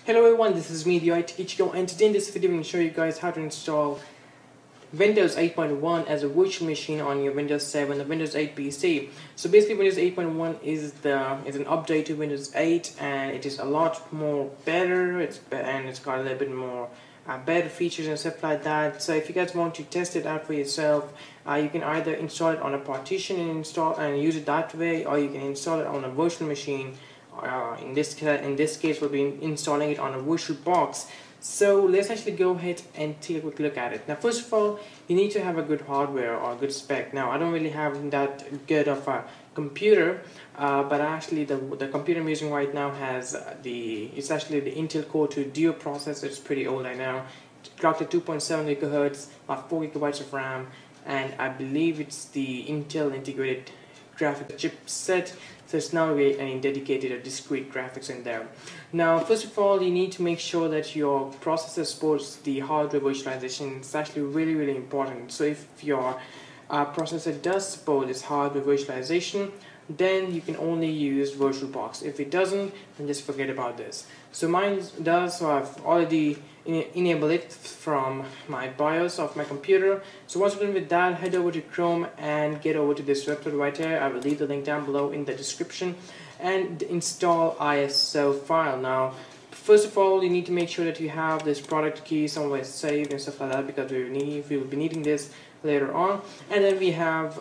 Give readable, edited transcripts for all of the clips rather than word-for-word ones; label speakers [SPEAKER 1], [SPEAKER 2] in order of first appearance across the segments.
[SPEAKER 1] Hello everyone, this is me, the IT Ichigo, and today in this video I'm going to show you guys how to install Windows 8.1 as a virtual machine on your Windows 7 or Windows 8 PC. So basically Windows 8.1 is an update to Windows 8, and it is a lot more better. It's got a little bit more better features and stuff like that. So if you guys want to test it out for yourself, you can either install it on a partition and use it that way, or you can install it on a virtual machine. In this case, we'll be installing it on a VirtualBox. So let's actually go ahead and take a quick look at it. Now, first of all, you need to have a good hardware or a good spec. Now, I don't really have that good of a computer, but actually the computer I'm using right now has it's actually the Intel Core 2 Duo processor. It's pretty old right now. Clocked at 2.7 gigahertz, about 4 gigabytes of RAM, and I believe it's the Intel integrated graphic chipset, so it's not really any dedicated or discrete graphics in there. Now, first of all, you need to make sure that your processor supports the hardware virtualization. It's actually really important. So if your processor does support this hardware virtualization, then you can only use VirtualBox. If it doesn't, then just forget about this. So mine does, so I've already enable it from my BIOS of my computer. So once you're done with that, head over to Chrome and get over to this website right here. I will leave the link down below in the description, and install ISO file. Now, first of all, you need to make sure that you have this product key somewhere saved and stuff like that, because we will be needing this later on. And then we have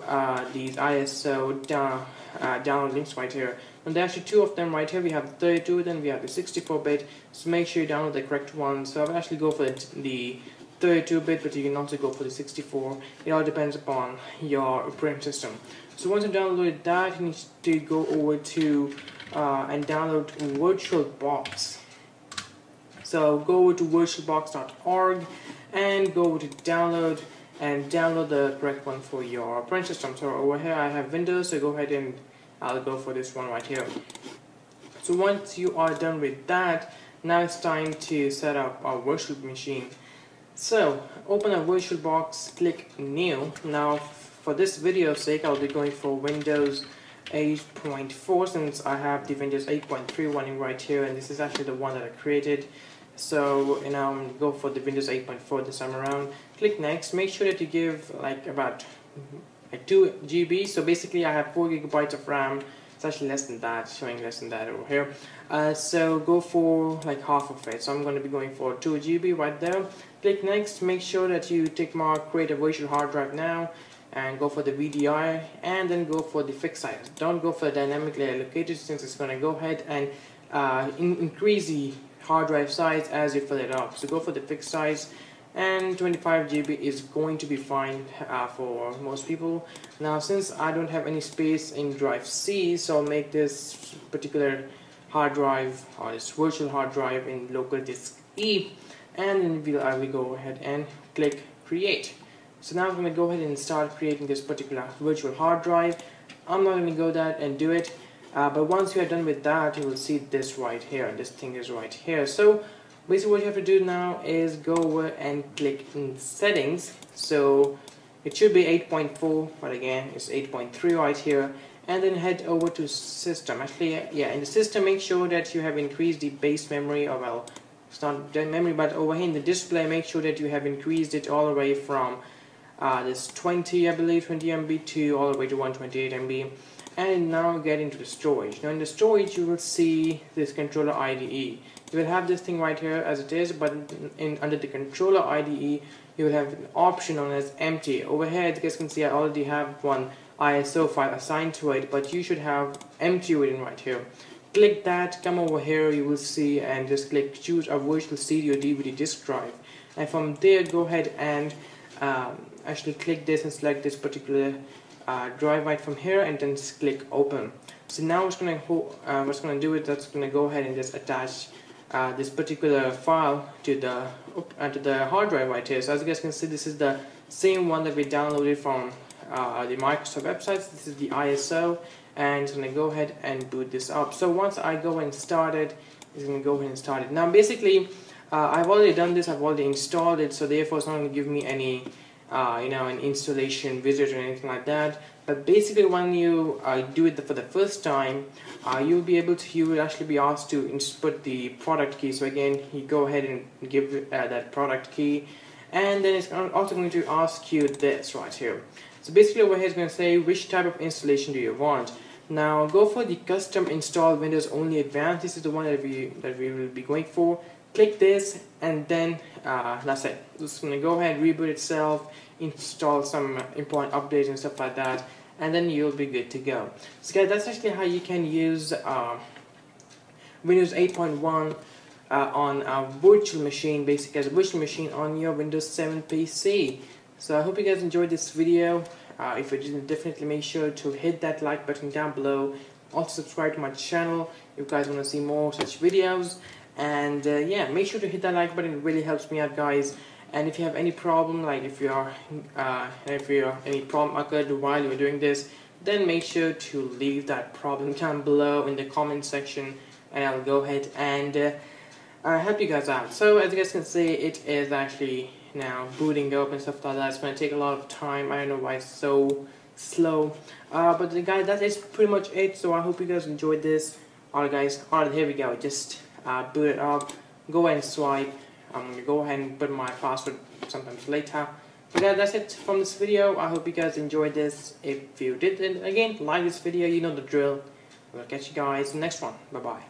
[SPEAKER 1] these ISO download links right here. And there are actually two of them right here. We have the 32, then we have the 64-bit. So make sure you download the correct one. So I will actually go for the 32-bit, but you can also go for the 64. It all depends upon your operating system. So once you download that, you need to go over to and download VirtualBox. So go over to virtualbox.org and go over to download and download the correct one for your operating system. So over here I have Windows, so go ahead and I'll go for this one right here. So once you are done with that, now it's time to set up our virtual machine. So open a VirtualBox, click New. Now for this video's sake, I'll be going for Windows 8.4 since I have the Windows 8.3 running right here, and this is actually the one that I created. So now I'm going to go for the Windows 8.4 this time around. Click Next. Make sure that you give about 2 GB. So basically I have 4 gigabytes of RAM. It's actually less than that, showing less than that over here. So go for like half of it. So I'm going to be going for 2 GB right there. Click Next. Make sure that you tick mark create a virtual hard drive now, and go for the VDI, and then go for the fixed size. Don't go for dynamically allocated, since it's going to go ahead and increase the hard drive size as you fill it up. So go for the fixed size, and 25 GB is going to be fine for most people. Now, since I don't have any space in drive C, so I'll make this particular hard drive, or this virtual hard drive, in local disk E, and then I will go ahead and click Create. So now I'm going to go ahead and start creating this particular virtual hard drive. I'm not going to go that and do it, but once you are done with that, you will see this right here. This thing is right here. So basically what you have to do now is go over and click in Settings. So it should be 8.4, but again it's 8.3 right here. And then head over to System. Actually, yeah, in the System, make sure that you have increased the base memory, or well, it's not the memory, but over here in the display, make sure that you have increased it all the way from this 20, I believe, 20 MB to all the way to 128 MB. And now get into the storage. Now in the storage, you will see this controller IDE. You will have this thing right here as it is, but under the controller IDE, you will have an option known as empty. Over here, as you guys can see, I already have one ISO file assigned to it, but you should have empty written right here. Click that, come over here, you will see, and just click choose a virtual CD or DVD disk drive. And from there, go ahead and actually click this and select this particular drive right from here, and then just click Open. So now what's going to do is that's going to go ahead and just attach this particular file to the hard drive right here. So as you guys can see, this is the same one that we downloaded from the Microsoft websites. This is the ISO, and it's going to go ahead and boot this up. So once I go and start it, it's going to go ahead and start it. Now basically, I've already done this. I've already installed it, so therefore it's not going to give me any an installation wizard or anything like that. But basically, when you do it for the first time, you will actually be asked to input the product key. So again, you go ahead and give that product key, and then it's also going to ask you this right here. So basically, over here it's going to say which type of installation do you want. Now go for the custom install Windows Only Advanced. This is the one that we will be going for. Click this, and then that's it. It's going to go ahead and reboot itself, install some important updates and stuff like that, and then you'll be good to go. So guys, that's actually how you can use Windows 8.1 on a virtual machine, basically as a virtual machine on your Windows 7 PC. So I hope you guys enjoyed this video. If you didn't, definitely make sure to hit that like button down below. Also subscribe to my channel if you guys want to see more such videos. And yeah, make sure to hit that like button. It really helps me out, guys. And if you have any problem, like if any problem occurred while you were doing this, then make sure to leave that problem down below in the comment section, and I'll go ahead and help you guys out. So as you guys can see, it is actually now booting up and stuff like that. It's going to take a lot of time. I don't know why it's so slow, but guys, that is pretty much it. So I hope you guys enjoyed this. Alright guys, alright, here we go. Just boot it up, go and swipe. I'm going to go ahead and put my password sometimes later. But guys, that's it from this video. I hope you guys enjoyed this. If you did, then again, like this video, you know the drill. We'll catch you guys in the next one. Bye bye.